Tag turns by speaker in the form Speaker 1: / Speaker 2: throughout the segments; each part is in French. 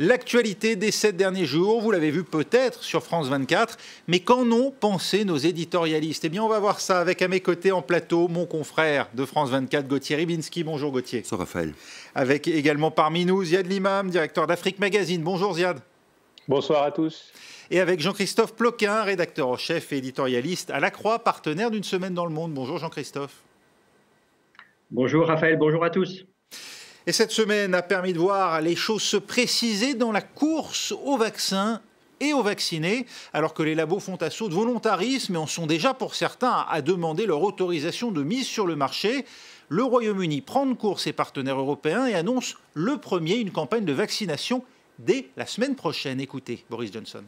Speaker 1: L'actualité des 7 derniers jours, vous l'avez vu peut-être sur France 24, mais qu'en ont pensé nos éditorialistes? Eh bien, on va voir ça avec à mes côtés en plateau, mon confrère de France 24, Gauthier Ribinski. Bonjour Gauthier.
Speaker 2: Bonjour Raphaël.
Speaker 1: Avec également parmi nous Ziad Limam, directeur d'Afrique Magazine. Bonjour Ziad.
Speaker 3: Bonsoir à tous.
Speaker 1: Et avec Jean-Christophe Ploquin, rédacteur en chef et éditorialiste à La Croix, partenaire d'une semaine dans le monde. Bonjour Jean-Christophe.
Speaker 4: Bonjour Raphaël, bonjour à tous.
Speaker 1: Et cette semaine a permis de voir les choses se préciser dans la course au vaccin et aux vaccinés, alors que les labos font assaut de volontarisme et en sont déjà pour certains à demander leur autorisation de mise sur le marché. Le Royaume-Uni prend de court ses partenaires européens et annonce le premier une campagne de vaccination dès la semaine prochaine. Écoutez, Boris Johnson.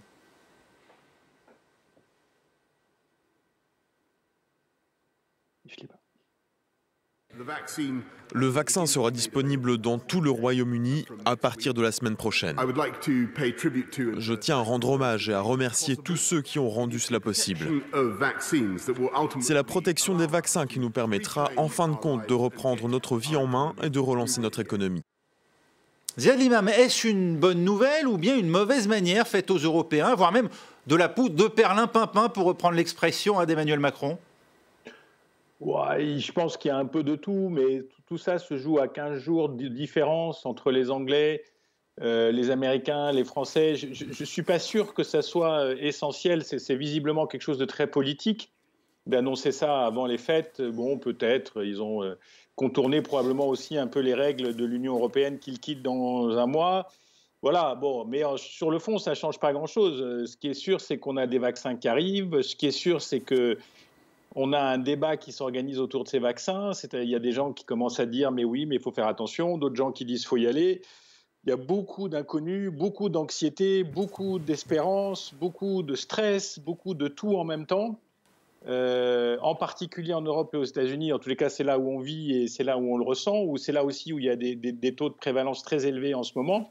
Speaker 5: Le vaccin sera disponible dans tout le Royaume-Uni à partir de la semaine prochaine. Je tiens à rendre hommage et à remercier tous ceux qui ont rendu cela possible. C'est la protection des vaccins qui nous permettra, en fin de compte, de reprendre notre vie en main et de relancer notre économie.
Speaker 1: Ziad Limam, est-ce une bonne nouvelle ou bien une mauvaise manière faite aux Européens, voire même de la poudre de perlimpinpin, pour reprendre l'expression d'Emmanuel Macron ?
Speaker 3: Ouais, je pense qu'il y a un peu de tout, mais tout ça se joue à 15 jours de différence entre les Anglais, les Américains, les Français. Je ne suis pas sûr que ça soit essentiel. C'est visiblement quelque chose de très politique d'annoncer ça avant les fêtes. Bon, peut-être, ils ont contourné probablement aussi un peu les règles de l'Union européenne qu'ils quittent dans un mois. Voilà, bon, mais sur le fond, ça ne change pas grand-chose. Ce qui est sûr, c'est qu'on a des vaccins qui arrivent. Ce qui est sûr, c'est que on a un débat qui s'organise autour de ces vaccins. Il y a des gens qui commencent à dire « mais oui, mais il faut faire attention », d'autres gens qui disent « il faut y aller ». Il y a beaucoup d'inconnus, beaucoup d'anxiété, beaucoup d'espérance, beaucoup de stress, beaucoup de tout en même temps. En particulier en Europe et aux États-Unis, en tous les cas, c'est là où on vit et c'est là où on le ressent, ou c'est là aussi où il y a des taux de prévalence très élevés en ce moment.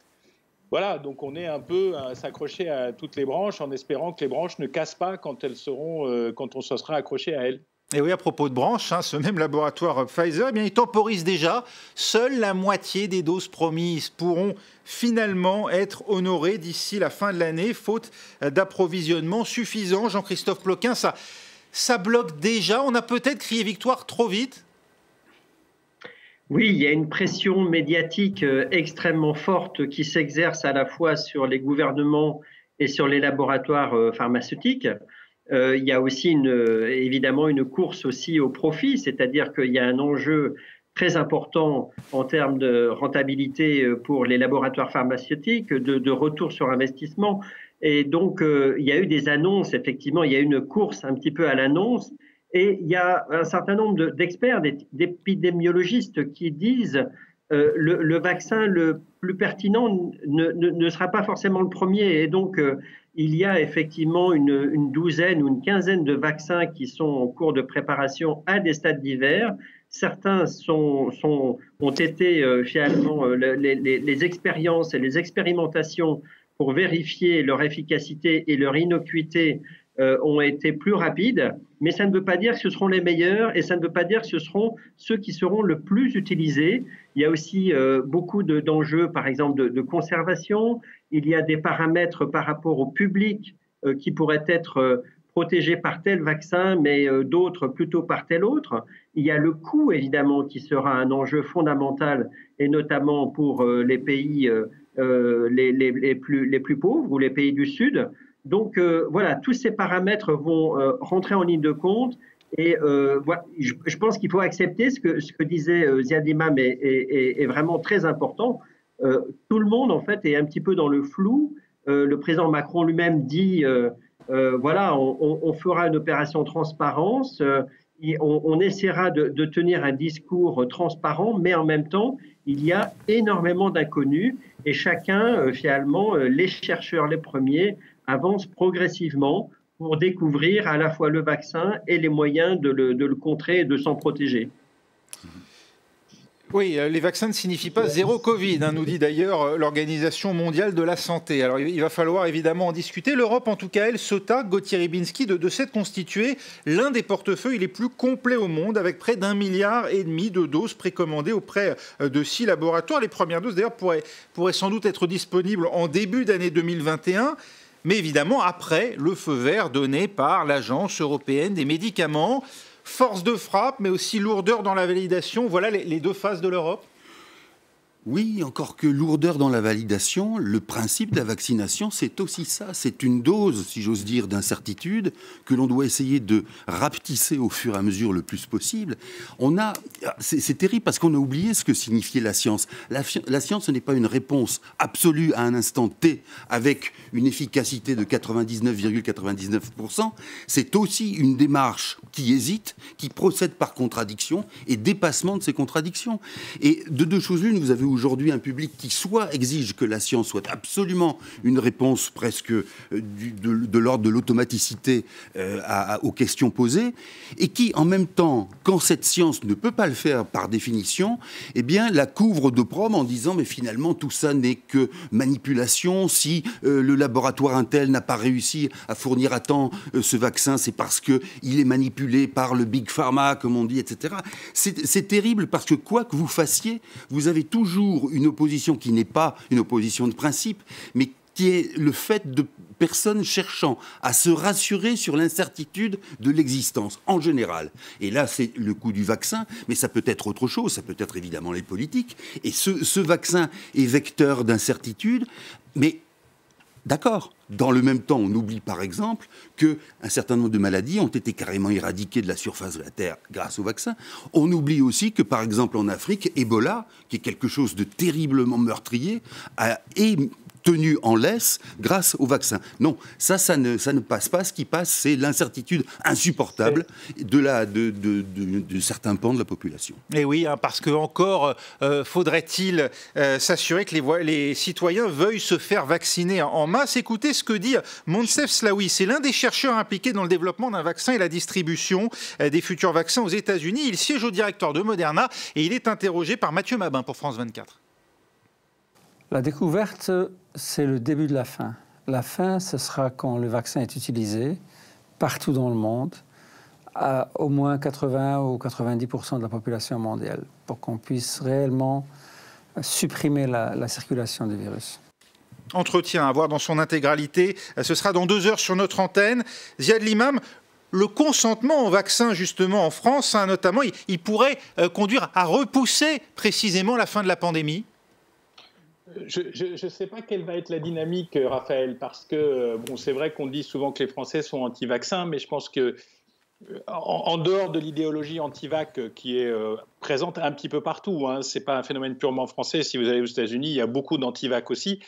Speaker 3: Voilà, donc on est un peu à s'accrocher à toutes les branches en espérant que les branches ne cassent pas quand on se sera accroché à elles.
Speaker 1: Et oui, à propos de branches, ce même laboratoire Pfizer, il temporise déjà. Seule la moitié des doses promises pourront finalement être honorées d'ici la fin de l'année, faute d'approvisionnement suffisant. Jean-Christophe Ploquin, ça bloque déjà. On a peut-être crié victoire trop vite.
Speaker 4: Oui, il y a une pression médiatique extrêmement forte qui s'exerce à la fois sur les gouvernements et sur les laboratoires pharmaceutiques. Il y a aussi évidemment une course aussi au profit, c'est-à-dire qu'il y a un enjeu très important en termes de rentabilité pour les laboratoires pharmaceutiques, de retour sur investissement. Et donc, il y a eu des annonces, effectivement, il y a eu une course un petit peu à l'annonce. Et il y a un certain nombre d'experts, d'épidémiologistes qui disent le vaccin le plus pertinent ne sera pas forcément le premier. Et donc, il y a effectivement une douzaine ou une quinzaine de vaccins qui sont en cours de préparation à des stades divers. Certains ont été finalement les expériences et les expérimentations pour vérifier leur efficacité et leur innocuité ont été plus rapides, mais ça ne veut pas dire que ce seront les meilleurs et ça ne veut pas dire que ce seront ceux qui seront le plus utilisés. Il y a aussi beaucoup d'enjeux, par exemple, de conservation. Il y a des paramètres par rapport au public qui pourraient être protégés par tel vaccin, mais d'autres plutôt par tel autre. Il y a le coût, évidemment, qui sera un enjeu fondamental, et notamment pour les pays les plus pauvres ou les pays du Sud. Donc voilà, tous ces paramètres vont rentrer en ligne de compte et voilà, je pense qu'il faut accepter ce que disait Ziad Limam est vraiment très important. Tout le monde en fait est un petit peu dans le flou. Le président Macron lui-même dit voilà, on fera une opération transparence, on essaiera de tenir un discours transparent, mais en même temps il y a énormément d'inconnus et chacun finalement les chercheurs les premiers avance progressivement pour découvrir à la fois le vaccin et les moyens de le contrer et de s'en protéger.
Speaker 1: Oui, les vaccins ne signifient pas zéro Covid, nous dit d'ailleurs l'Organisation mondiale de la santé. Alors il va falloir évidemment en discuter. L'Europe, en tout cas, elle se targue, Gauthier Rybinski, de s'être constitué l'un des portefeuilles les plus complets au monde, avec près d'1,5 milliard de doses précommandées auprès de 6 laboratoires. Les premières doses, d'ailleurs, pourraient sans doute être disponibles en début d'année 2021. Mais évidemment, après le feu vert donné par l'Agence européenne des médicaments. Force de frappe, mais aussi lourdeur dans la validation. Voilà les deux phases de l'Europe.
Speaker 2: Oui, encore que lourdeur dans la validation, le principe de la vaccination, c'est aussi ça. C'est une dose, si j'ose dire, d'incertitude que l'on doit essayer de rapetisser au fur et à mesure le plus possible. C'est terrible parce qu'on a oublié ce que signifiait la science. La science, ce n'est pas une réponse absolue à un instant T avec une efficacité de 99,99%. C'est aussi une démarche qui hésite, qui procède par contradiction et dépassement de ces contradictions. Et de deux choses l'une, vous avez aujourd'hui un public qui soit exige que la science soit absolument une réponse presque de l'ordre de l'automaticité aux questions posées, et qui, en même temps, quand cette science ne peut pas le faire par définition, eh bien, la couvre d'opprobre en disant mais finalement tout ça n'est que manipulation. Si le laboratoire Intel n'a pas réussi à fournir à temps ce vaccin, c'est parce qu'il est manipulé par le Big Pharma, comme on dit, etc. C'est terrible parce que quoi que vous fassiez, vous avez toujours une opposition qui n'est pas une opposition de principe, mais qui est le fait de personnes cherchant à se rassurer sur l'incertitude de l'existence en général. Et là, c'est le coup du vaccin, mais ça peut être autre chose, ça peut être évidemment les politiques. Et ce vaccin est vecteur d'incertitude, mais d'accord. Dans le même temps, on oublie par exemple qu'un certain nombre de maladies ont été carrément éradiquées de la surface de la Terre grâce au vaccin. On oublie aussi que par exemple en Afrique, Ebola, qui est quelque chose de terriblement meurtrier, est tenu en laisse grâce au vaccin. Non, ça ne passe pas. Ce qui passe, c'est l'incertitude insupportable de certains pans de la population.
Speaker 1: Et oui, parce que encore faudrait-il s'assurer que les citoyens veuillent se faire vacciner en masse. Écoutez ce que dit Moncef Slaoui. C'est l'un des chercheurs impliqués dans le développement d'un vaccin et la distribution des futurs vaccins aux États-Unis. Il siège au directeur de Moderna et il est interrogé par Mathieu Mabin pour France 24.
Speaker 6: La découverte, c'est le début de la fin. La fin, ce sera quand le vaccin est utilisé partout dans le monde, à au moins 80 ou 90% de la population mondiale, pour qu'on puisse réellement supprimer la circulation du virus.
Speaker 1: Entretien à voir dans son intégralité, ce sera dans 2 heures sur notre antenne. Ziad Limam, le consentement au vaccin, justement, en France, notamment, il pourrait conduire à repousser précisément la fin de la pandémie.
Speaker 3: Je ne sais pas quelle va être la dynamique, Raphaël, parce que c'est vrai qu'on dit souvent que les Français sont anti-vaccins, mais je pense que en dehors de l'idéologie anti-vac qui est présente un petit peu partout, ce n'est pas un phénomène purement français. Si vous allez aux États-Unis, il y a beaucoup d'anti-vac aussi,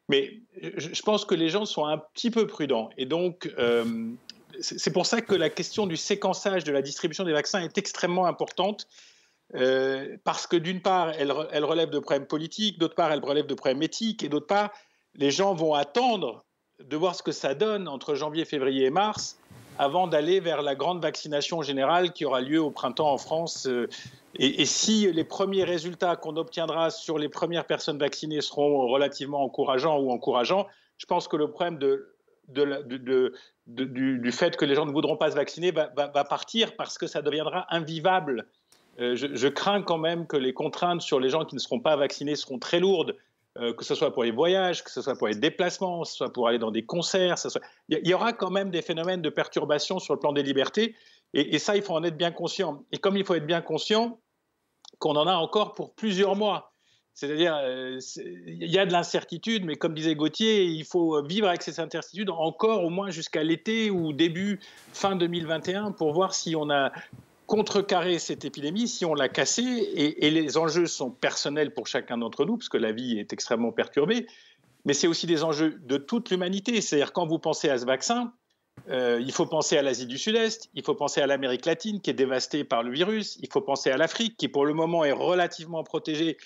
Speaker 3: mais je pense que les gens sont un petit peu prudents. Et donc, c'est pour ça que la question du séquençage de la distribution des vaccins est extrêmement importante. Parce que d'une part, elle relève de problèmes politiques, d'autre part, elle relève de problèmes éthiques, et d'autre part, les gens vont attendre de voir ce que ça donne entre janvier, février et mars avant d'aller vers la grande vaccination générale qui aura lieu au printemps en France. Et si les premiers résultats qu'on obtiendra sur les premières personnes vaccinées seront relativement encourageants, je pense que le problème du fait que les gens ne voudront pas se vacciner va partir parce que ça deviendra invivable. Je crains quand même que les contraintes sur les gens qui ne seront pas vaccinés seront très lourdes, que ce soit pour les voyages, que ce soit pour les déplacements, que ce soit pour aller dans des concerts. Il y aura quand même des phénomènes de perturbation sur le plan des libertés, et ça, il faut en être bien conscient. Et comme il faut être bien conscient qu'on en a encore pour plusieurs mois. C'est-à-dire, il y a de l'incertitude, mais comme disait Gauthier, il faut vivre avec ces incertitudes encore au moins jusqu'à l'été ou fin 2021 pour voir si on a contrecarrer cette épidémie, si on l'a cassée, et les enjeux sont personnels pour chacun d'entre nous, parce que la vie est extrêmement perturbée, mais c'est aussi des enjeux de toute l'humanité. C'est-à-dire, quand vous pensez à ce vaccin, il faut penser à l'Asie du Sud-Est, il faut penser à l'Amérique latine, qui est dévastée par le virus, il faut penser à l'Afrique, qui pour le moment est relativement protégée,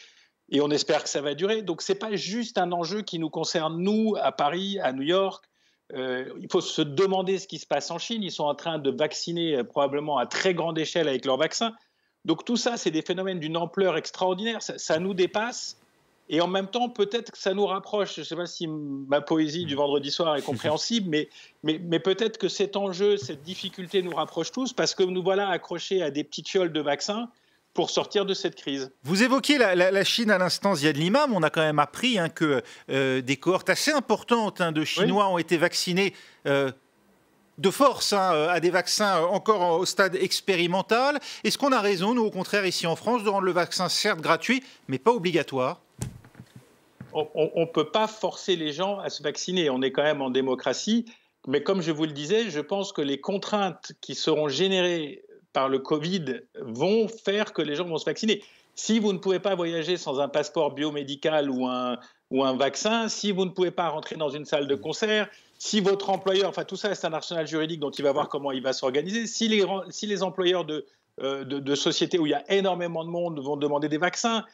Speaker 3: et on espère que ça va durer. Donc, ce n'est pas juste un enjeu qui nous concerne, nous, à Paris, à New York. Il faut se demander ce qui se passe en Chine. Ils sont en train de vacciner probablement à très grande échelle avec leur vaccin. Donc tout ça, c'est des phénomènes d'une ampleur extraordinaire, ça nous dépasse. Et en même temps, peut-être que ça nous rapproche. Je ne sais pas si ma poésie du vendredi soir est compréhensible, mais peut-être que cet enjeu, cette difficulté nous rapproche tous parce que nous voilà accrochés à des petites fioles de vaccins pour sortir de cette crise.
Speaker 1: Vous évoquiez la Chine à l'instant, Ziad Limam. On a quand même appris que des cohortes assez importantes de Chinois ont été vaccinés de force à des vaccins encore au stade expérimental. Est-ce qu'on a raison, nous, au contraire, ici en France, de rendre le vaccin certes gratuit, mais pas obligatoire ?
Speaker 3: On ne peut pas forcer les gens à se vacciner. On est quand même en démocratie. Mais comme je vous le disais, je pense que les contraintes qui seront générées par le Covid vont faire que les gens vont se vacciner. Si vous ne pouvez pas voyager sans un passeport biomédical ou un vaccin, si vous ne pouvez pas rentrer dans une salle de concert, si votre employeur, enfin tout ça c'est un arsenal juridique dont il va voir comment il va s'organiser, si les employeurs de sociétés où il y a énormément de monde vont demander des vaccins,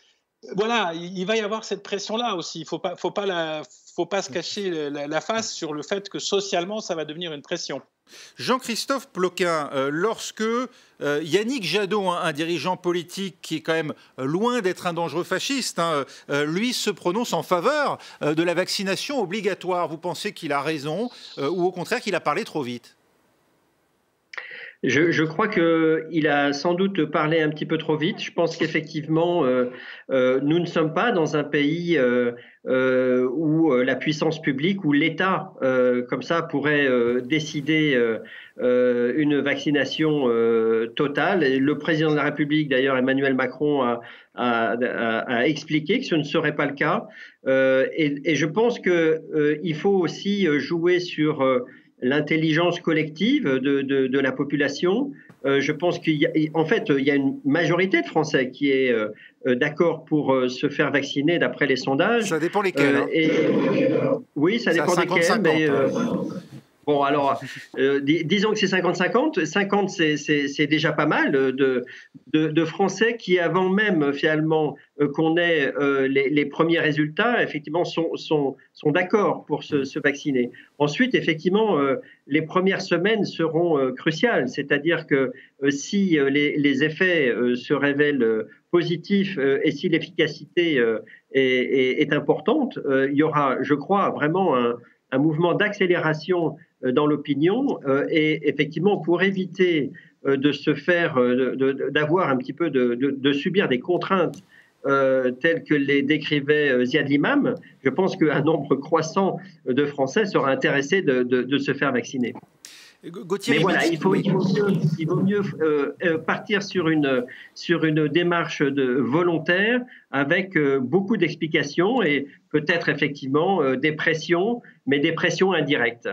Speaker 3: voilà, il va y avoir cette pression-là aussi. Il ne faut pas se cacher la face sur le fait que socialement, ça va devenir une pression.
Speaker 1: Jean-Christophe Ploquin, lorsque Yannick Jadot, un dirigeant politique qui est quand même loin d'être un dangereux fasciste, lui se prononce en faveur de la vaccination obligatoire, vous pensez qu'il a raison ou au contraire qu'il a parlé trop vite ?
Speaker 4: Je crois qu'il a sans doute parlé un petit peu trop vite. Je pense qu'effectivement, nous ne sommes pas dans un pays où la puissance publique, où l'État, comme ça, pourrait décider une vaccination totale. Et le président de la République, d'ailleurs, Emmanuel Macron, a expliqué que ce ne serait pas le cas. Et je pense qu'il faut aussi jouer sur l'intelligence collective de la population. Je pense qu'il y a une majorité de Français qui est d'accord pour se faire vacciner d'après les sondages.
Speaker 1: Ça dépend lesquels.
Speaker 4: Oui, ça dépend desquels. Mais bon, alors, disons que c'est 50-50. 50, c'est déjà pas mal de Français qui, avant même, finalement, qu'on ait les premiers résultats, effectivement, sont d'accord pour se vacciner. Ensuite, effectivement, les premières semaines seront cruciales. C'est-à-dire que si les effets se révèlent positifs et si l'efficacité est importante, il y aura, je crois, vraiment un mouvement d'accélération dans l'opinion et effectivement pour éviter de se faire, d'avoir un petit peu de subir des contraintes telles que les décrivait Ziad Limam, je pense qu'un nombre croissant de Français sera intéressé de se faire vacciner.
Speaker 1: Gauthier,
Speaker 4: mais voilà, il vaut mieux partir sur une démarche volontaire avec beaucoup d'explications et peut-être effectivement des pressions, mais des pressions indirectes.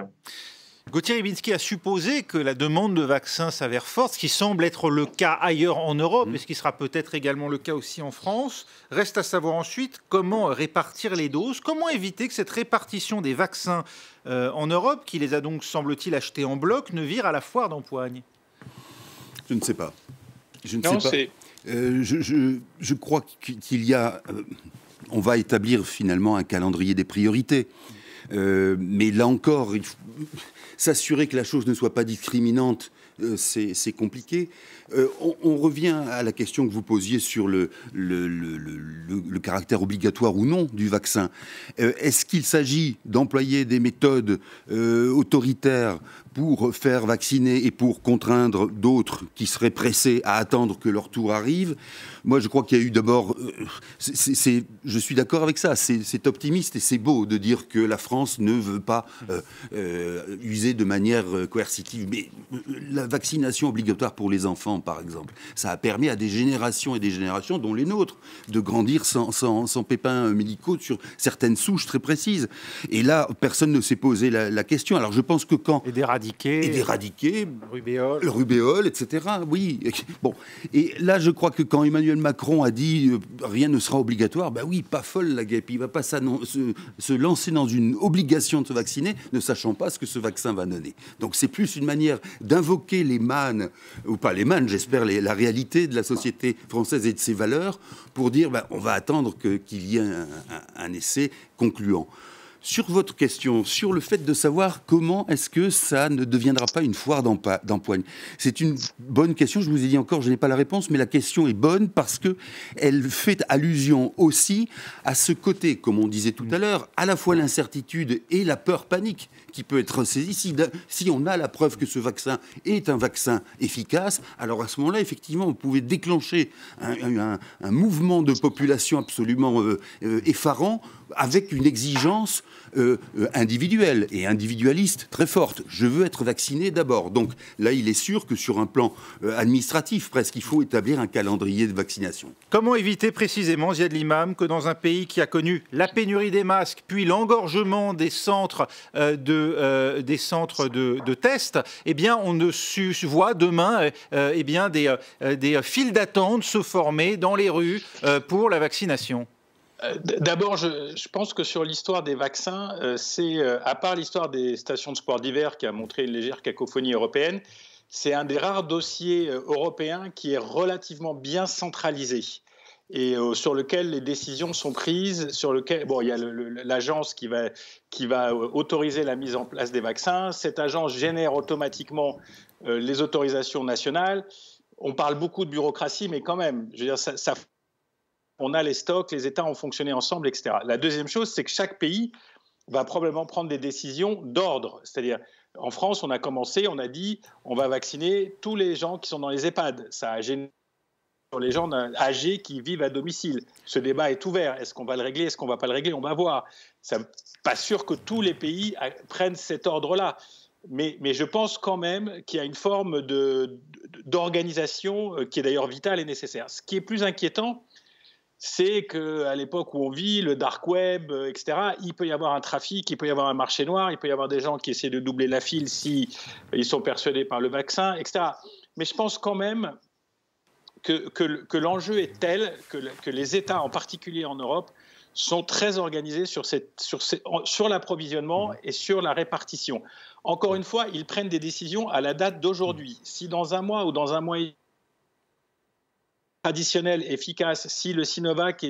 Speaker 1: Gauthier Rybinski a supposé que la demande de vaccins s'avère forte, ce qui semble être le cas ailleurs en Europe, et ce qui sera peut-être également le cas aussi en France. Reste à savoir ensuite comment répartir les doses, comment éviter que cette répartition des vaccins en Europe, qui les a donc, semble-t-il, achetés en bloc, ne vire à la foire d'empoigne.
Speaker 2: Je ne sais pas. Je crois qu'il y a... on va établir finalement un calendrier des priorités. Mais là encore, il faut s'assurer que la chose ne soit pas discriminante, c'est compliqué. On revient à la question que vous posiez sur le caractère obligatoire ou non du vaccin. Est-ce qu'il s'agit d'employer des méthodes autoritaires pour faire vacciner et pour contraindre d'autres qui seraient pressés à attendre que leur tour arrive? Moi, je crois qu'il y a eu d'abord... je suis d'accord avec ça. C'est optimiste et c'est beau de dire que la France ne veut pas user de manière coercitive. Mais la vaccination obligatoire pour les enfants, par exemple, ça a permis à des générations et des générations, dont les nôtres, de grandir sans pépins médicaux sur certaines souches très précises. Et là, personne ne s'est posé la question. Alors, je pense que quand...
Speaker 1: Et d'éradiquer,
Speaker 2: le rubéole, etc. Oui. Bon. Et là, je crois que quand Emmanuel Macron a dit rien ne sera obligatoire, ben oui, pas folle la guêpe. Il ne va pas se lancer dans une obligation de se vacciner, ne sachant pas ce que ce vaccin va donner. Donc, c'est plus une manière d'invoquer les mannes, ou pas les mannes, j'espère, la réalité de la société française et de ses valeurs, pour dire on va attendre qu'il y ait un essai concluant. Sur votre question, sur le fait de savoir comment est-ce que ça ne deviendra pas une foire d'empoigne, c'est une bonne question. Je vous ai dit encore, je n'ai pas la réponse, mais la question est bonne parce qu'elle fait allusion aussi à ce côté, comme on disait tout à l'heure, à la fois l'incertitude et la peur panique qui peut être saisie. Si on a la preuve que ce vaccin est un vaccin efficace, alors à ce moment-là, effectivement, on pouvait déclencher un mouvement de population absolument effarant, avec une exigence individuelle et individualiste très forte. Je veux être vacciné d'abord. Donc là, il est sûr que sur un plan administratif, presque, il faut établir un calendrier de vaccination.
Speaker 1: Comment éviter précisément, Ziad Limam, que dans un pays qui a connu la pénurie des masques, puis l'engorgement des centres de tests, eh bien, on ne voit demain des files d'attente se former dans les rues pour la vaccination?
Speaker 3: D'abord, je pense que sur l'histoire des vaccins, à part l'histoire des stations de sport d'hiver qui a montré une légère cacophonie européenne, c'est un des rares dossiers européens qui est relativement bien centralisé et sur lequel les décisions sont prises, il y a l'agence qui va autoriser la mise en place des vaccins. Cette agence génère automatiquement les autorisations nationales. On parle beaucoup de bureaucratie, mais quand même, je veux dire, on a les stocks, les États ont fonctionné ensemble, etc. La deuxième chose, c'est que chaque pays va probablement prendre des décisions d'ordre. C'est-à-dire, en France, on a dit, on va vacciner tous les gens qui sont dans les EHPAD. Ça a gêné sur les gens âgés qui vivent à domicile. Ce débat est ouvert. Est-ce qu'on va le régler? Est-ce qu'on ne va pas le régler? On va voir. C'est pas sûr que tous les pays prennent cet ordre-là. Mais je pense quand même qu'il y a une forme d'organisation qui est d'ailleurs vitale et nécessaire. Ce qui est plus inquiétant, c'est qu'à l'époque où on vit, le dark web, etc., il peut y avoir un trafic, il peut y avoir un marché noir, il peut y avoir des gens qui essaient de doubler la file s'ils sont persuadés par le vaccin, etc. Mais je pense quand même que l'enjeu est tel que les États, en particulier en Europe, sont très organisés sur l'approvisionnement et sur la répartition. Encore une fois, ils prennent des décisions à la date d'aujourd'hui. Si dans un mois ou dans un mois traditionnel efficace, si le Sinovac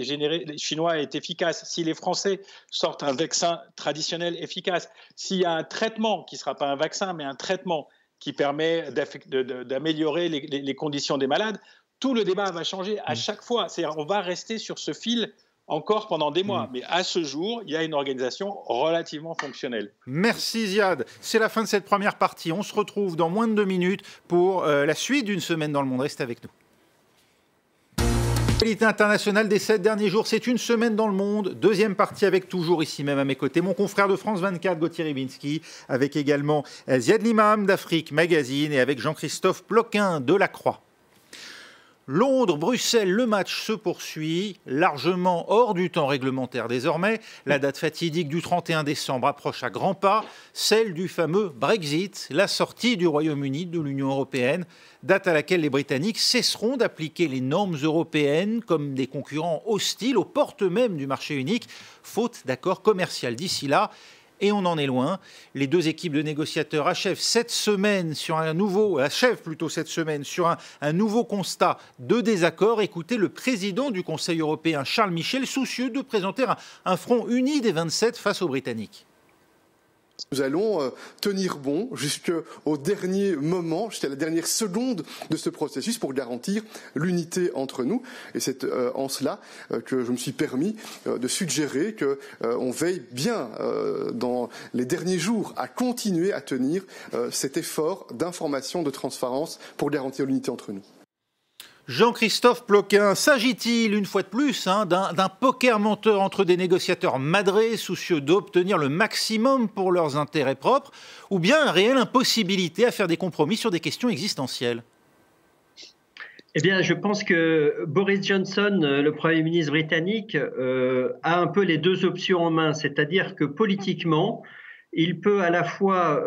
Speaker 3: chinois est efficace, si les Français sortent un vaccin traditionnel efficace, s'il y a un traitement qui ne sera pas un vaccin, mais un traitement qui permet d'améliorer les conditions des malades, tout le débat va changer à chaque fois. C'est-à-dire, on va rester sur ce fil encore pendant des mois. Mais à ce jour, il y a une organisation relativement fonctionnelle.
Speaker 1: Merci Ziad. C'est la fin de cette première partie. On se retrouve dans moins de 2 minutes pour la suite d'une semaine dans le monde. Restez avec nous. L'actualité internationale des 7 derniers jours, c'est une semaine dans le monde. Deuxième partie avec toujours ici même à mes côtés mon confrère de France 24, Gauthier Ribinski, avec également Ziad Limam d'Afrique Magazine et avec Jean-Christophe Ploquin de La Croix. Londres, Bruxelles, le match se poursuit, largement hors du temps réglementaire désormais. La date fatidique du 31 décembre approche à grands pas, celle du fameux Brexit, la sortie du Royaume-Uni de l'Union européenne, date à laquelle les Britanniques cesseront d'appliquer les normes européennes comme des concurrents hostiles aux portes même du marché unique, faute d'accord commercial d'ici là. Et on en est loin. Les deux équipes de négociateurs achèvent cette semaine sur un nouveau constat de désaccord. Écoutez le président du Conseil européen, Charles Michel, soucieux de présenter un front uni des 27 face aux Britanniques.
Speaker 7: Nous allons tenir bon jusqu'au dernier moment, jusqu'à la dernière seconde de ce processus pour garantir l'unité entre nous. Et c'est en cela que je me suis permis de suggérer qu'on veille bien dans les derniers jours à continuer à tenir cet effort d'information, de transparence pour garantir l'unité entre nous.
Speaker 1: Jean-Christophe Ploquin, s'agit-il une fois de plus d'un poker menteur entre des négociateurs madrés soucieux d'obtenir le maximum pour leurs intérêts propres, ou bien une réelle impossibilité à faire des compromis sur des questions existentielles?
Speaker 4: Eh bien, je pense que Boris Johnson, le Premier ministre britannique, a un peu les deux options en main, c'est-à-dire que politiquement, il peut à la fois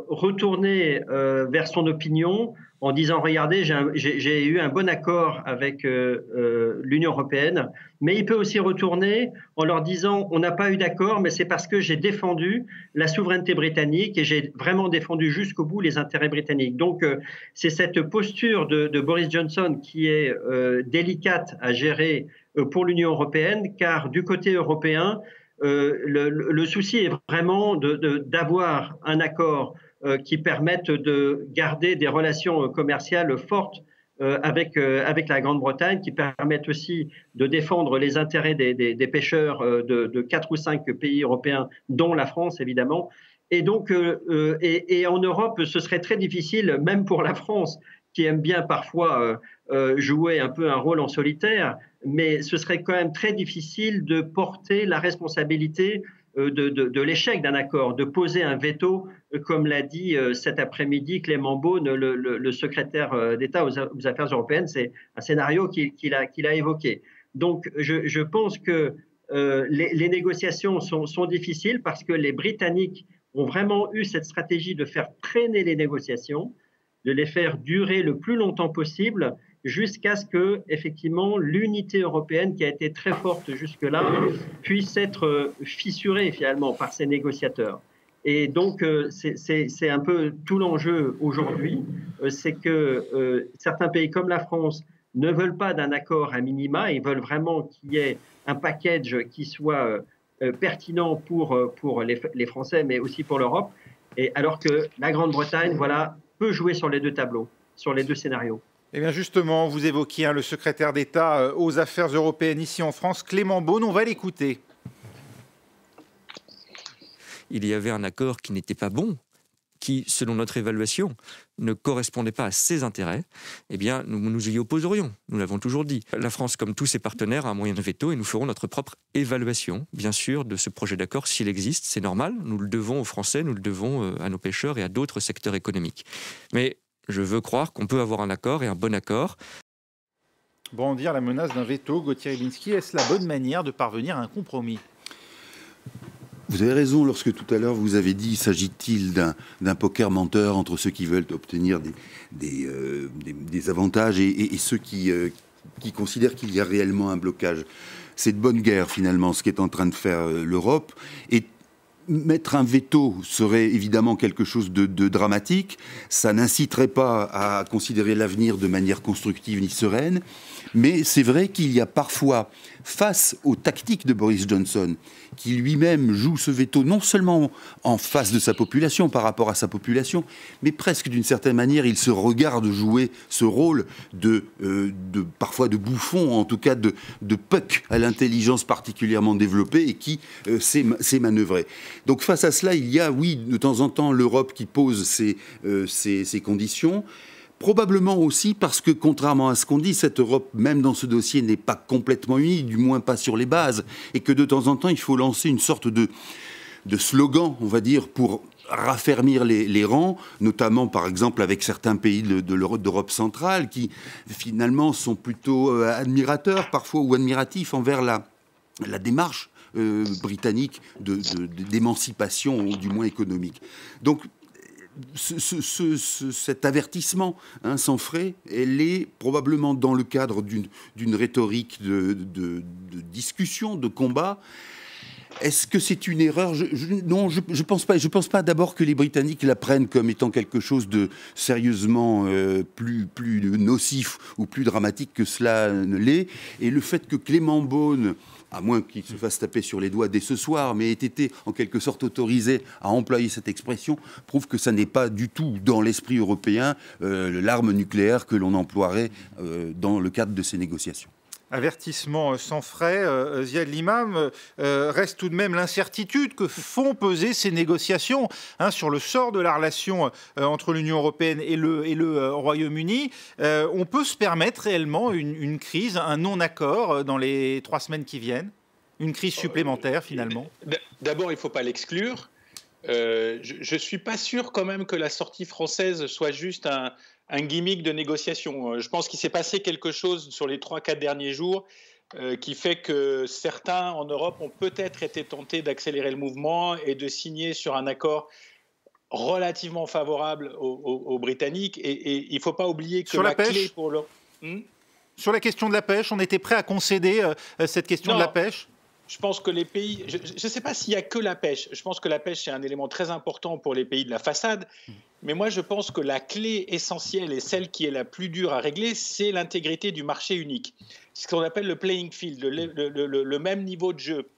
Speaker 4: retourner vers son opinion en disant « Regardez, j'ai eu un bon accord avec l'Union européenne », mais il peut aussi retourner en leur disant « On n'a pas eu d'accord, mais c'est parce que j'ai défendu la souveraineté britannique et j'ai vraiment défendu jusqu'au bout les intérêts britanniques ». Donc, c'est cette posture de Boris Johnson qui est délicate à gérer pour l'Union européenne, car du côté européen, Le souci est vraiment d'avoir un accord qui permette de garder des relations commerciales fortes avec la Grande-Bretagne, qui permettent aussi de défendre les intérêts des pêcheurs de 4 ou 5 pays européens, dont la France évidemment. Et donc, et en Europe, ce serait très difficile, même pour la France, qui aime bien parfois jouer un peu un rôle en solitaire, mais ce serait quand même très difficile de porter la responsabilité de l'échec d'un accord, de poser un veto, comme l'a dit cet après-midi Clément Beaune, le secrétaire d'État aux Affaires européennes. C'est un scénario qu'il a évoqué. Donc, je pense que les négociations sont difficiles parce que les Britanniques ont vraiment eu cette stratégie de faire traîner les négociations, de les faire durer le plus longtemps possible, jusqu'à ce que, effectivement, l'unité européenne, qui a été très forte jusque-là, puisse être fissurée finalement par ces négociateurs. Et donc, c'est un peu tout l'enjeu aujourd'hui, c'est que certains pays comme la France ne veulent pas d'un accord à minima, ils veulent vraiment qu'il y ait un package qui soit pertinent pour les Français, mais aussi pour l'Europe, et alors que la Grande-Bretagne, voilà, peut jouer sur les deux tableaux, sur les deux scénarios.
Speaker 1: Eh bien justement, vous évoquiez le secrétaire d'État aux Affaires européennes ici en France, Clément Beaune, on va l'écouter.
Speaker 8: Il y avait un accord qui n'était pas bon, qui, selon notre évaluation, ne correspondait pas à ses intérêts, eh bien, nous nous y opposerions. Nous l'avons toujours dit. La France, comme tous ses partenaires, a un moyen de veto et nous ferons notre propre évaluation, bien sûr, de ce projet d'accord, s'il existe. C'est normal, nous le devons aux Français, nous le devons à nos pêcheurs et à d'autres secteurs économiques. Mais je veux croire qu'on peut avoir un accord et un bon accord.
Speaker 1: Brandir la menace d'un veto, Gauthier Rybinski, est-ce la bonne manière de parvenir à un compromis ?
Speaker 2: Vous avez raison lorsque tout à l'heure vous avez dit, s'agit-il d'un poker menteur entre ceux qui veulent obtenir des avantages et ceux qui considèrent qu'il y a réellement un blocage. C'est de bonne guerre finalement ce qu'est en train de faire l'Europe. Et mettre un veto serait évidemment quelque chose de dramatique. Ça n'inciterait pas à considérer l'avenir de manière constructive ni sereine. Mais c'est vrai qu'il y a parfois, face aux tactiques de Boris Johnson, qui lui-même joue ce veto non seulement en face de sa population, par rapport à sa population, mais presque d'une certaine manière, il se regarde jouer ce rôle parfois de bouffon, en tout cas de puck à l'intelligence particulièrement développée et qui sait manœuvrer. Donc face à cela, il y a, oui, de temps en temps, l'Europe qui pose ses conditions. Probablement aussi parce que, contrairement à ce qu'on dit, cette Europe, même dans ce dossier, n'est pas complètement unie, du moins pas sur les bases, et que de temps en temps, il faut lancer une sorte de slogan, on va dire, pour raffermir les rangs, notamment, par exemple, avec certains pays d'Europe centrale, qui, finalement, sont plutôt admirateurs, parfois, ou admiratifs envers la démarche britannique d'émancipation, ou du moins économique. Donc, cet avertissement sans frais, elle est probablement dans le cadre d'une rhétorique de discussion, de combat. Est-ce que c'est une erreur ? Non, je pense pas. Je pense pas d'abord que les Britanniques la prennent comme étant quelque chose de sérieusement plus nocif ou plus dramatique que cela ne l'est. Et le fait que Clément Beaune, à moins qu'il se fasse taper sur les doigts dès ce soir, mais ait été en quelque sorte autorisé à employer cette expression, prouve que ça n'est pas du tout dans l'esprit européen l'arme nucléaire que l'on emploierait dans le cadre de ces négociations.
Speaker 1: Avertissement sans frais, Ziad Limam, reste tout de même l'incertitude que font peser ces négociations sur le sort de la relation entre l'Union européenne et le Royaume-Uni. On peut se permettre réellement une crise, un non-accord dans les 3 semaines qui viennent ? Une crise supplémentaire finalement ?
Speaker 3: D'abord, il ne faut pas l'exclure. Je ne suis pas sûr quand même que la sortie française soit juste un gimmick de négociation. Je pense qu'il s'est passé quelque chose sur les 3-4 derniers jours qui fait que certains en Europe ont peut-être été tentés d'accélérer le mouvement et de signer sur un accord relativement favorable aux Britanniques. Et il ne faut pas oublier que
Speaker 1: sur la clé pour le... Sur la question de la pêche, on était prêt à concéder cette question de la pêche ?
Speaker 3: Je pense que les pays... Je ne sais pas s'il n'y a que la pêche. Je pense que la pêche, c'est un élément très important pour les pays de la façade. Mais moi, je pense que la clé essentielle et celle qui est la plus dure à régler, c'est l'intégrité du marché unique. C'est ce qu'on appelle le playing field, le même niveau de jeu.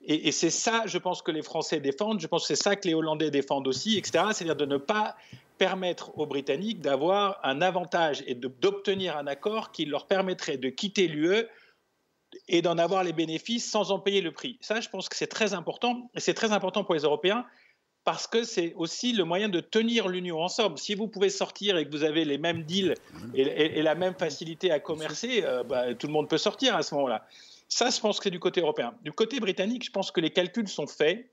Speaker 3: Et c'est ça, je pense, que les Français défendent, je pense que c'est ça que les Hollandais défendent aussi, etc. C'est-à-dire de ne pas permettre aux Britanniques d'avoir un avantage et d'obtenir un accord qui leur permettrait de quitter l'UE et d'en avoir les bénéfices sans en payer le prix. Ça, je pense que c'est très important, et c'est très important pour les Européens, parce que c'est aussi le moyen de tenir l'Union ensemble. Si vous pouvez sortir et que vous avez les mêmes deals et la même facilité à commercer, tout le monde peut sortir à ce moment-là. Ça, je pense que c'est du côté européen. Du côté britannique, je pense que les calculs sont faits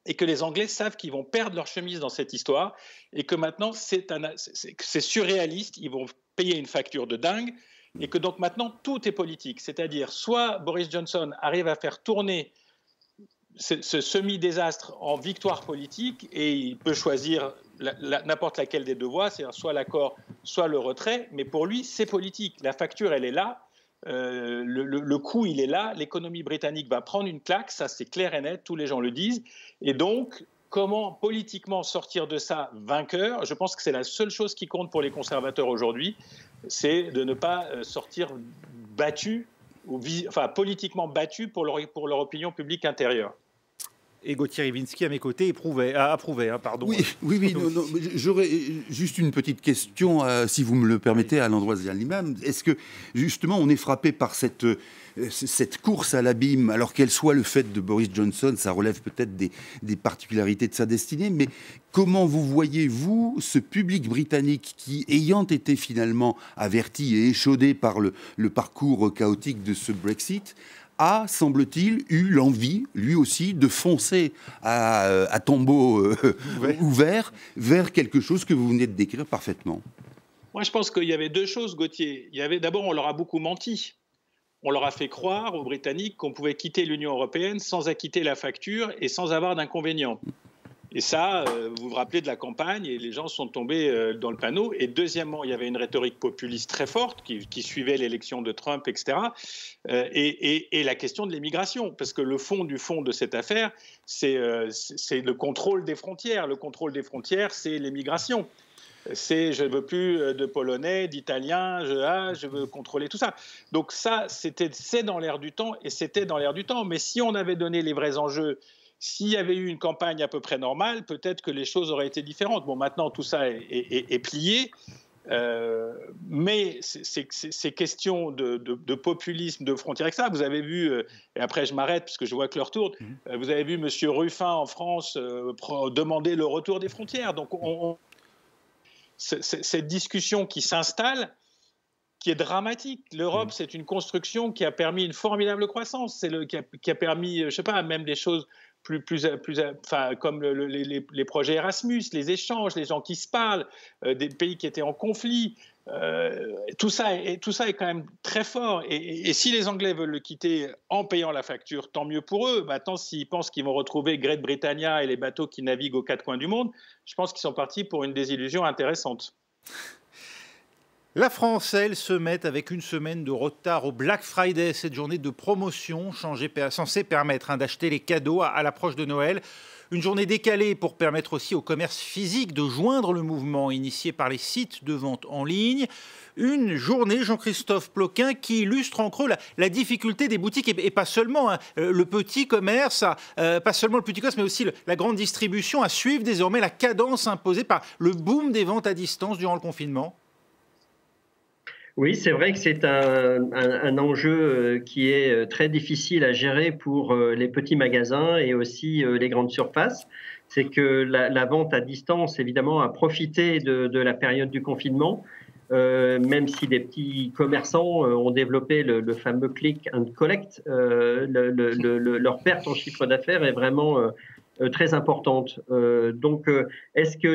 Speaker 3: et que les Anglais savent qu'ils vont perdre leur chemise dans cette histoire et que maintenant, c'est surréaliste, ils vont payer une facture de dingue et que donc maintenant, tout est politique. C'est-à-dire, soit Boris Johnson arrive à faire tourner ce semi-désastre en victoire politique et il peut choisir n'importe laquelle des deux voies, c'est-à-dire soit l'accord, soit le retrait, mais pour lui, c'est politique. La facture, elle est là. Le coût, il est là. L'économie britannique va prendre une claque, ça c'est clair et net, tous les gens le disent. Et donc, comment politiquement sortir de ça vainqueur? Je pense que c'est la seule chose qui compte pour les conservateurs aujourd'hui, c'est de ne pas sortir battu, politiquement battu pour leur opinion publique intérieure.
Speaker 1: Et Gauthier Rywinski, à mes côtés, approuvait. Pardon.
Speaker 2: Oui. Non, j'aurais juste une petite question, si vous me le permettez, à l'endroit de l'imam. Est-ce que, justement, on est frappé par cette course à l'abîme, alors qu'elle soit le fait de Boris Johnson, ça relève peut-être des particularités de sa destinée, mais comment vous voyez-vous ce public britannique qui, ayant été finalement averti et échaudé par le parcours chaotique de ce Brexit, a, semble-t-il, eu l'envie, lui aussi, de foncer à tombeau ouvert vers quelque chose que vous venez de décrire parfaitement?
Speaker 3: Moi, je pense qu'il y avait deux choses, Gauthier. D'abord, on leur a beaucoup menti. On leur a fait croire aux Britanniques qu'on pouvait quitter l'Union européenne sans acquitter la facture et sans avoir d'inconvénients. Et ça, vous vous rappelez de la campagne, et les gens sont tombés dans le panneau. Et deuxièmement, il y avait une rhétorique populiste très forte qui suivait l'élection de Trump, etc. Et la question de l'immigration, parce que le fond de cette affaire, c'est le contrôle des frontières. Le contrôle des frontières, c'est l'immigration. C'est je ne veux plus de Polonais, d'Italiens, je veux contrôler tout ça. Donc ça, c'est dans l'air du temps, et c'était dans l'air du temps. Mais si on avait donné les vrais enjeux, s'il y avait eu une campagne à peu près normale, peut-être que les choses auraient été différentes. Bon, maintenant, tout ça est plié. Mais ces questions de populisme, de frontières, etc. Vous avez vu, et après je m'arrête parce que je vois que l'heure tourne, vous avez vu M. Ruffin en France demander le retour des frontières. Donc, cette discussion qui s'installe, qui est dramatique. L'Europe, c'est une construction qui a permis une formidable croissance. Qui a permis, je ne sais pas, même des choses comme les projets Erasmus, les échanges, les gens qui se parlent, des pays qui étaient en conflit. Tout ça est quand même très fort. Et si les Anglais veulent le quitter en payant la facture, tant mieux pour eux. Maintenant, s'ils pensent qu'ils vont retrouver Great Britannia et les bateaux qui naviguent aux quatre coins du monde, je pense qu'ils sont partis pour une désillusion intéressante.
Speaker 1: La France, elle, se met avec une semaine de retard au Black Friday, cette journée de promotion censée permettre d'acheter les cadeaux à l'approche de Noël. Une journée décalée pour permettre aussi au commerce physique de joindre le mouvement initié par les sites de vente en ligne. Une journée, Jean-Christophe Ploquin, qui illustre en creux la difficulté des boutiques, et pas seulement le petit commerce, mais aussi la grande distribution, à suivre désormais la cadence imposée par le boom des ventes à distance durant le confinement.
Speaker 4: Oui, c'est vrai que c'est un enjeu qui est très difficile à gérer pour les petits magasins et aussi les grandes surfaces. C'est que la vente à distance, évidemment, a profité de la période du confinement, même si des petits commerçants ont développé le fameux click and collect. Leur perte en chiffre d'affaires est vraiment très importante. Donc, est-ce que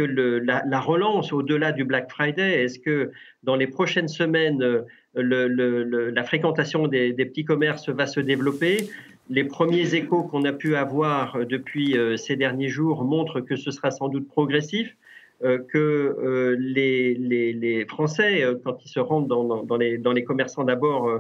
Speaker 4: la relance au-delà du Black Friday, est-ce que dans les prochaines semaines, la fréquentation des petits commerces va se développer? Les premiers échos qu'on a pu avoir depuis ces derniers jours montrent que ce sera sans doute progressif, que les Français, quand ils se rendent dans les commerçants d'abord, ne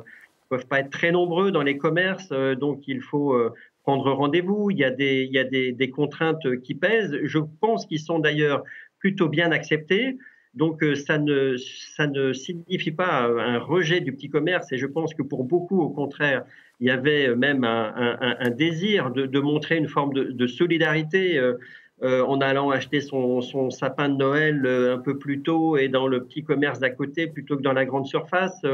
Speaker 4: peuvent pas être très nombreux dans les commerces, donc il faut prendre rendez-vous. Il y a des contraintes qui pèsent. Je pense qu'ils sont d'ailleurs plutôt bien acceptées. Donc ça ne signifie pas un rejet du petit commerce, et je pense que pour beaucoup, au contraire, il y avait même un désir de montrer une forme de solidarité en allant acheter son sapin de Noël un peu plus tôt et dans le petit commerce d'à côté plutôt que dans la grande surface,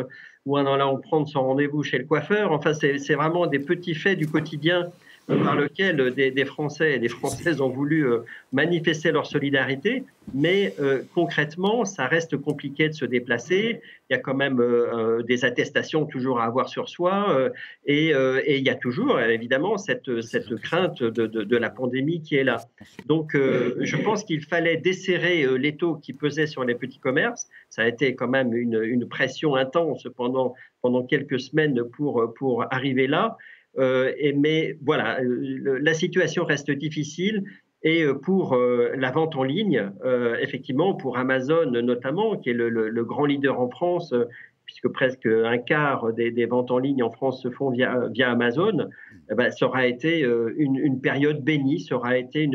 Speaker 4: ou en allant prendre son rendez-vous chez le coiffeur. Enfin, c'est vraiment des petits faits du quotidien par lequel des Français et des Françaises ont voulu manifester leur solidarité, mais concrètement, ça reste compliqué de se déplacer. Il y a quand même des attestations toujours à avoir sur soi, et il y a toujours, évidemment, cette crainte de la pandémie qui est là. Donc, je pense qu'il fallait desserrer l'étau qui pesait sur les petits commerces. Ça a été quand même une pression intense pendant quelques semaines pour arriver là. Mais voilà, la situation reste difficile, et pour la vente en ligne, effectivement, pour Amazon notamment, qui est le grand leader en France, puisque presque un quart des ventes en ligne en France se font via Amazon, ça aura été une période bénie, ça aura été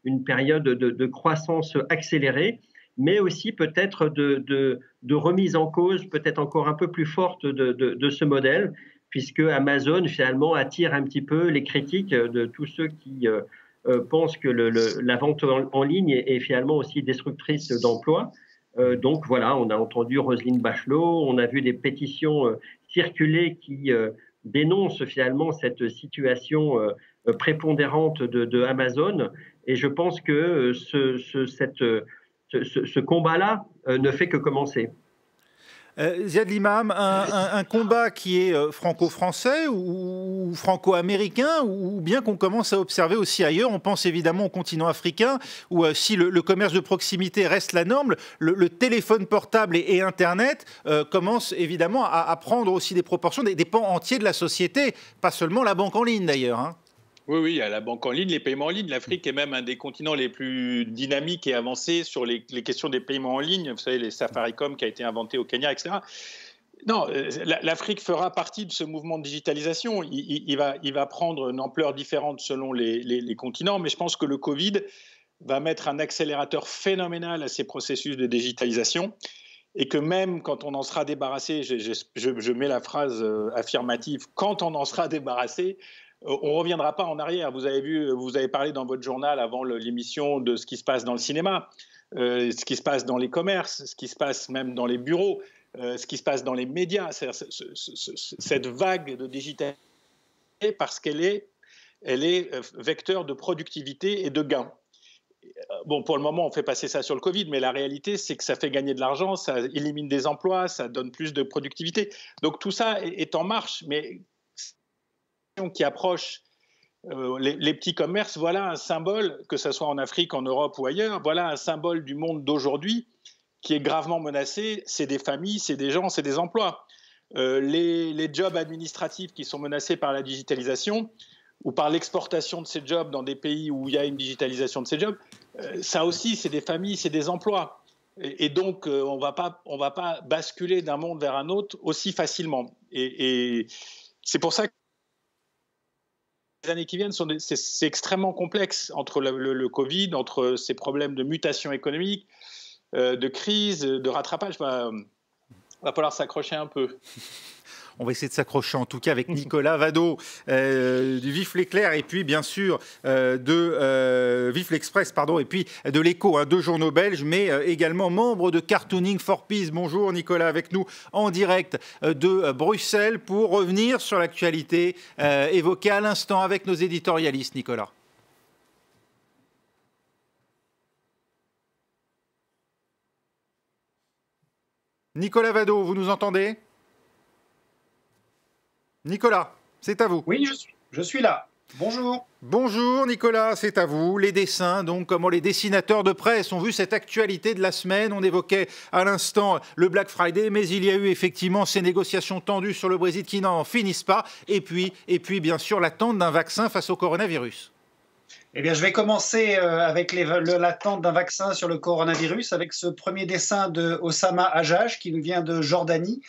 Speaker 4: une période de croissance accélérée, mais aussi peut-être de remise en cause, peut-être encore un peu plus forte de ce modèle, puisque Amazon, finalement, attire un petit peu les critiques de tous ceux qui pensent que la vente en ligne est finalement aussi destructrice d'emplois. Donc voilà, on a entendu Roselyne Bachelot, on a vu des pétitions circuler qui dénoncent finalement cette situation prépondérante de Amazon. Et je pense que ce combat-là ne fait que commencer.
Speaker 1: Ziad Limam, un combat qui est franco-français ou franco-américain, ou bien qu'on commence à observer aussi ailleurs. On pense évidemment au continent africain, où si le commerce de proximité reste la norme, le téléphone portable et Internet commencent évidemment à prendre aussi des proportions, des pans entiers de la société, pas seulement la banque en ligne d'ailleurs, hein.
Speaker 3: Oui, il y a la banque en ligne, les paiements en ligne. L'Afrique est même un des continents les plus dynamiques et avancés sur les questions des paiements en ligne. Vous savez, les Safaricom qui a été inventé au Kenya, etc. Non, l'Afrique fera partie de ce mouvement de digitalisation. Il va prendre une ampleur différente selon les continents, mais je pense que le Covid va mettre un accélérateur phénoménal à ces processus de digitalisation, et que même quand on en sera débarrassé, je mets la phrase affirmative, quand on en sera débarrassé, on ne reviendra pas en arrière. Vous avez parlé dans votre journal avant l'émission de ce qui se passe dans le cinéma, ce qui se passe dans les commerces, ce qui se passe même dans les bureaux, ce qui se passe dans les médias. Cette vague de digitalisation, parce qu'elle est vecteur de productivité et de gains. Bon, pour le moment, on fait passer ça sur le Covid, mais la réalité, c'est que ça fait gagner de l'argent, ça élimine des emplois, ça donne plus de productivité. Donc tout ça est en marche, mais qui approche les petits commerces, voilà un symbole, que ce soit en Afrique, en Europe ou ailleurs, voilà un symbole du monde d'aujourd'hui qui est gravement menacé. C'est des familles, c'est des gens, c'est des emplois. Les jobs administratifs qui sont menacés par la digitalisation ou par l'exportation de ces jobs dans des pays où il y a une digitalisation de ces jobs, ça aussi, c'est des familles, c'est des emplois. Et donc, on va pas basculer d'un monde vers un autre aussi facilement. Et c'est pour ça que les années qui viennent, c'est extrêmement complexe, entre le Covid, entre ces problèmes de mutation économique, de crise, de rattrapage. Va falloir s'accrocher un peu.
Speaker 1: On va essayer de s'accrocher en tout cas avec Nicolas Vado du Vif l'Éclair, et puis bien sûr de Vif l'Express, pardon, et puis de l'Écho, deux journaux belges, mais également membre de Cartooning for Peace. Bonjour Nicolas, avec nous en direct de Bruxelles pour revenir sur l'actualité évoquée à l'instant avec nos éditorialistes. Nicolas. Nicolas Vado, vous nous entendez ? Nicolas, c'est à vous.
Speaker 9: Oui, je suis là. Bonjour.
Speaker 1: Bonjour Nicolas, c'est à vous. Les dessins, donc comment les dessinateurs de presse ont vu cette actualité de la semaine. On évoquait à l'instant le Black Friday, mais il y a eu effectivement ces négociations tendues sur le Brexit qui n'en finissent pas. Et puis bien sûr l'attente d'un vaccin face au coronavirus.
Speaker 9: Eh bien, je vais commencer avec l'attente d'un vaccin sur le coronavirus, avec ce premier dessin de Oussama Hajjaj qui nous vient de Jordanie,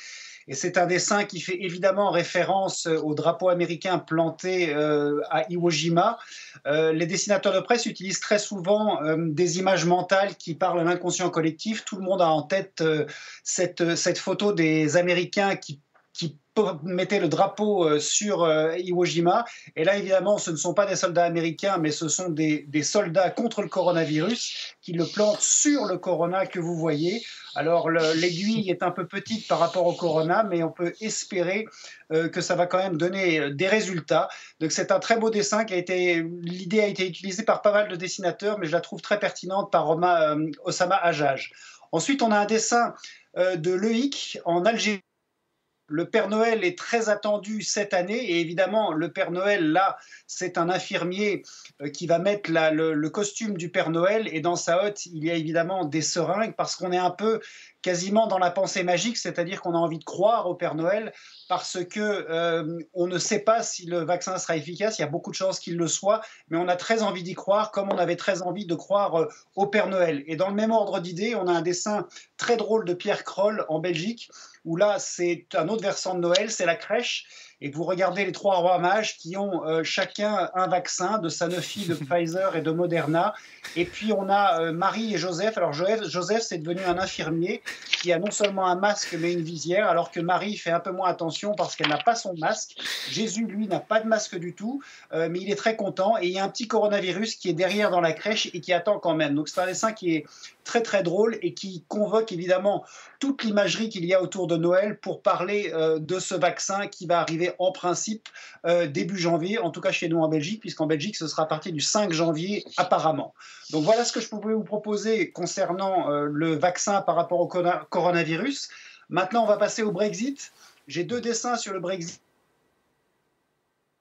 Speaker 9: Et c'est un dessin qui fait évidemment référence au drapeau américain planté à Iwo Jima. Les dessinateurs de presse utilisent très souvent des images mentales qui parlent à l'inconscient collectif. Tout le monde a en tête cette photo des Américains qui mettaient le drapeau sur Iwo Jima. Et là, évidemment, ce ne sont pas des soldats américains, mais ce sont des soldats contre le coronavirus qui le plantent sur le corona que vous voyez. Alors, l'aiguille est un peu petite par rapport au corona, mais on peut espérer que ça va quand même donner des résultats. Donc, c'est un très beau dessin l'idée a été utilisée par pas mal de dessinateurs, mais je la trouve très pertinente par Osama Hajjaj. Ensuite, on a un dessin de Loïc en Algérie. Le Père Noël est très attendu cette année et évidemment le Père Noël là c'est un infirmier qui va mettre le costume du Père Noël et dans sa hotte il y a évidemment des seringues parce qu'on est un peu quasiment dans la pensée magique, c'est-à-dire qu'on a envie de croire au Père Noël parce que on ne sait pas si le vaccin sera efficace, il y a beaucoup de chances qu'il le soit, mais on a très envie d'y croire comme on avait très envie de croire au Père Noël. Et dans le même ordre d'idée, on a un dessin très drôle de Pierre Kroll en Belgique où là c'est un autre versant de Noël, c'est la crèche. Et vous regardez les trois rois mages qui ont chacun un vaccin de Sanofi, de Pfizer et de Moderna. Et puis on a Marie et Joseph. Alors Joseph, c'est devenu un infirmier qui a non seulement un masque mais une visière, alors que Marie fait un peu moins attention parce qu'elle n'a pas son masque. Jésus, lui, n'a pas de masque du tout, mais il est très content. Et il y a un petit coronavirus qui est derrière dans la crèche et qui attend quand même. Donc c'est un dessin qui est très très drôle et qui convoque évidemment toute l'imagerie qu'il y a autour de Noël pour parler de ce vaccin qui va arriver en principe début janvier, en tout cas chez nous en Belgique, puisqu'en Belgique ce sera à partir du 5 janvier apparemment. Donc voilà ce que je pouvais vous proposer concernant le vaccin par rapport au coronavirus. Maintenant on va passer au Brexit. J'ai deux dessins sur le Brexit.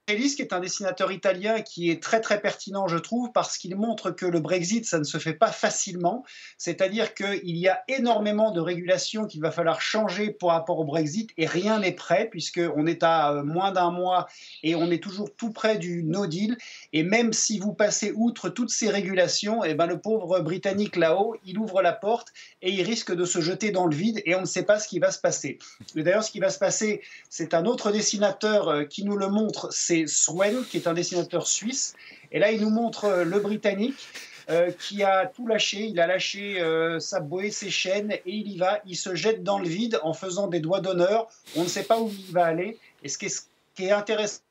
Speaker 9: Ellis, qui est un dessinateur italien qui est très très pertinent, je trouve, parce qu'il montre que le Brexit, ça ne se fait pas facilement. C'est-à-dire qu'il y a énormément de régulations qu'il va falloir changer par rapport au Brexit et rien n'est prêt, puisqu'on est à moins d'un mois et on est toujours tout près du no deal. Et même si vous passez outre toutes ces régulations, eh ben, le pauvre Britannique là-haut, il ouvre la porte et il risque de se jeter dans le vide et on ne sait pas ce qui va se passer. Et d'ailleurs, ce qui va se passer, c'est un autre dessinateur qui nous le montre, c'est Swen, qui est un dessinateur suisse. Et là, il nous montre le Britannique qui a tout lâché. Il a lâché sa bouée, ses chaînes, et il y va. Il se jette dans le vide en faisant des doigts d'honneur. On ne sait pas où il va aller. Et ce qui est intéressant,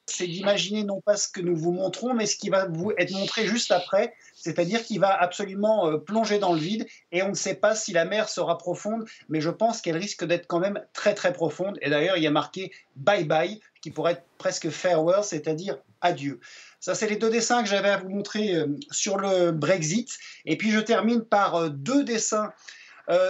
Speaker 9: c'est d'imaginer non pas ce que nous vous montrons, mais ce qui va vous être montré juste après, c'est-à-dire qu'il va absolument plonger dans le vide et on ne sait pas si la mer sera profonde, mais je pense qu'elle risque d'être quand même très très profonde. Et d'ailleurs, il y a marqué « bye bye », qui pourrait être presque « farewell », c'est-à-dire « adieu ». Ça, c'est les deux dessins que j'avais à vous montrer sur le Brexit. Et puis, je termine par deux dessins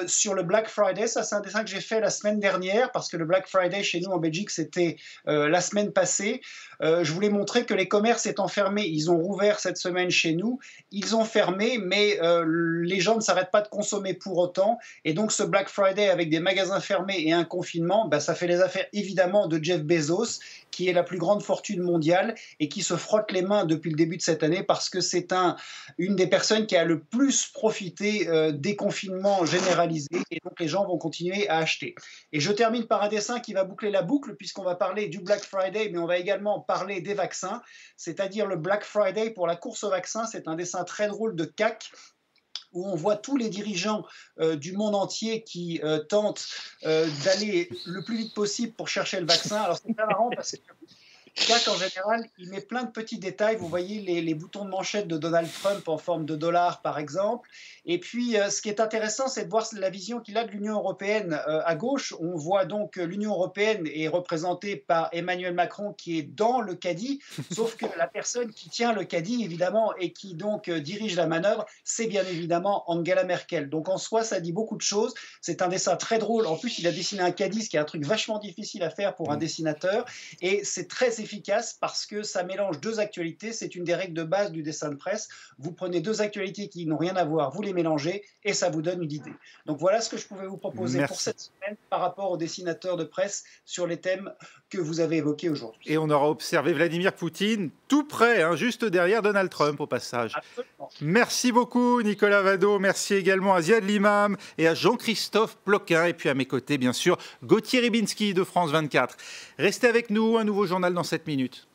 Speaker 9: sur le Black Friday. Ça, c'est un dessin que j'ai fait la semaine dernière parce que le Black Friday chez nous en Belgique, c'était la semaine passée. Je voulais montrer que les commerces étant fermés, ils ont rouvert cette semaine chez nous. Ils ont fermé, mais les gens ne s'arrêtent pas de consommer pour autant. Et donc, ce Black Friday avec des magasins fermés et un confinement, bah, ça fait les affaires évidemment de Jeff Bezos, qui est la plus grande fortune mondiale et qui se frotte les mains depuis le début de cette année parce que c'est une des personnes qui a le plus profité des confinements généralisés et donc les gens vont continuer à acheter. Et je termine par un dessin qui va boucler la boucle puisqu'on va parler du Black Friday, mais on va également parler des vaccins, c'est-à-dire le Black Friday pour la course aux vaccins. C'est un dessin très drôle de CAC où on voit tous les dirigeants du monde entier qui tentent d'aller le plus vite possible pour chercher le vaccin. Alors c'est très marrant parce que CAC, en général, il met plein de petits détails. Vous voyez les boutons de manchette de Donald Trump en forme de dollar, par exemple. Et puis, ce qui est intéressant, c'est de voir la vision qu'il a de l'Union européenne à gauche. On voit donc l'Union européenne est représentée par Emmanuel Macron, qui est dans le caddie, sauf que la personne qui tient le caddie, évidemment, et qui donc dirige la manœuvre, c'est bien évidemment Angela Merkel. Donc, en soi, ça dit beaucoup de choses. C'est un dessin très drôle. En plus, il a dessiné un caddie, ce qui est un truc vachement difficile à faire pour un dessinateur. Et c'est très efficace parce que ça mélange deux actualités. C'est une des règles de base du dessin de presse. Vous prenez deux actualités qui n'ont rien à voir, vous les mélangez et ça vous donne une idée. Donc voilà ce que je pouvais vous proposer pour cette semaine par rapport aux dessinateurs de presse sur les thèmes que vous avez évoqués aujourd'hui.
Speaker 1: Et on aura observé Vladimir Poutine tout près, hein, juste derrière Donald Trump au passage.
Speaker 9: Absolument.
Speaker 1: Merci beaucoup Nicolas Vado, merci également à Ziad Limam et à Jean-Christophe Ploquin, et puis à mes côtés bien sûr Gauthier Ribinski de France 24. Restez avec nous, un nouveau journal dans 7 minutes.